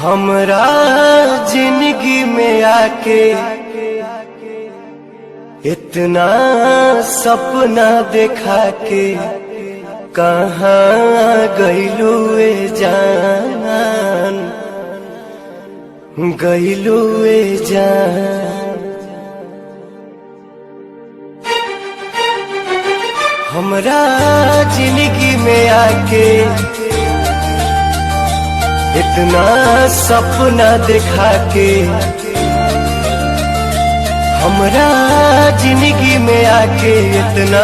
हमरा जिंदगी में आके इतना सपना देखा के कहाँ गइलू ए जान, गइलू ए जान। हमरा जिंदगी में आके इतना सपना दिखा के, हमरा जिंदगी में आके इतना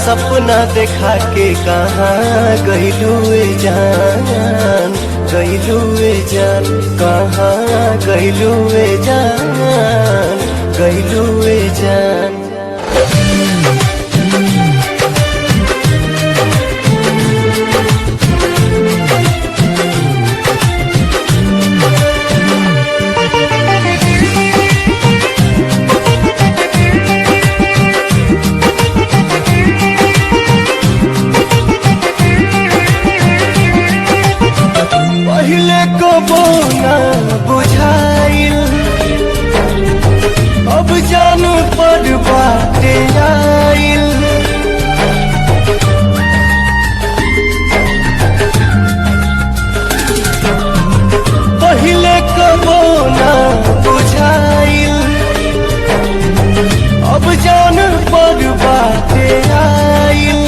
सपना दिखा के कहाँ गइलू ए जान, गइलू ए जान, कहाँ गइलू ए जान, गइलू ए जान। पहले कबो ना बुझाइल, अब जान पर बाटे आइल। पहले कबो ना बुझाइल, अब जान पर बाटे आइल।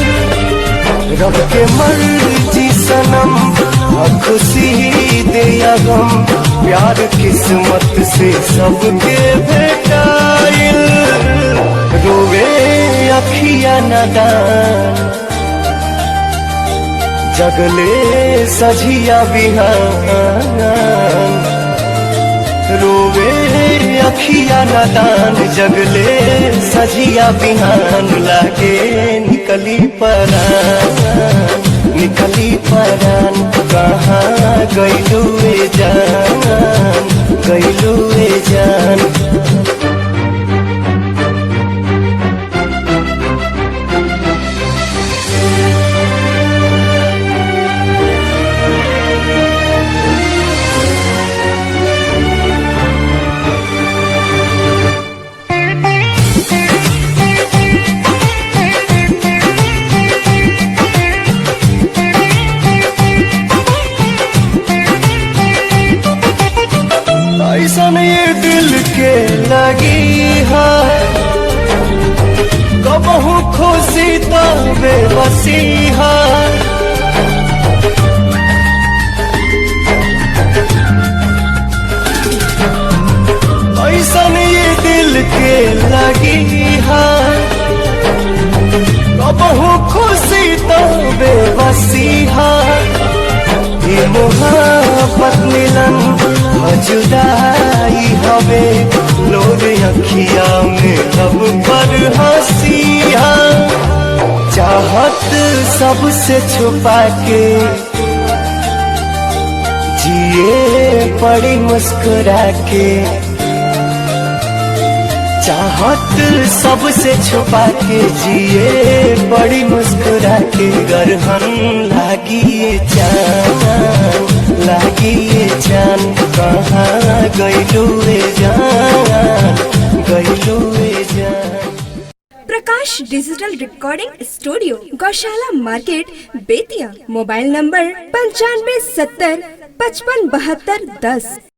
रब के मर्जी सनम, खुशी दे या गम, प्यार किस्मत से सबके भेटाइल। रोवे अखिया नदान, जगले सझिया बिहान। रोवे अखिया नदान, जगले सझिया बिहान। लागे निकली परान, निकली परान। कहाँ गइलू ए जान, गइलू ए जान। ऐसन ये दिल के लगी है, कबहू खुशी तो बेबसी है। ऐसन ये दिल के लगी है, कबहू खुशी तो बेबसी है। ये मोहब्बत मिलन जुदाई हवे, लोग अखिया में लब पर हंसिया। चाहत सबसे छुपा के जिए पड़ी मुस्कुरा के। चाहत सबसे छुपा के जिए बड़ी मुस्कुरा के। गरहन लागी ये जान, लागी ये जान। कहाँ गइलू ए जान, गइलू ए जान। Prakash digital recording studio, Gaushala market, Bettiah. Mobile number 9570557210।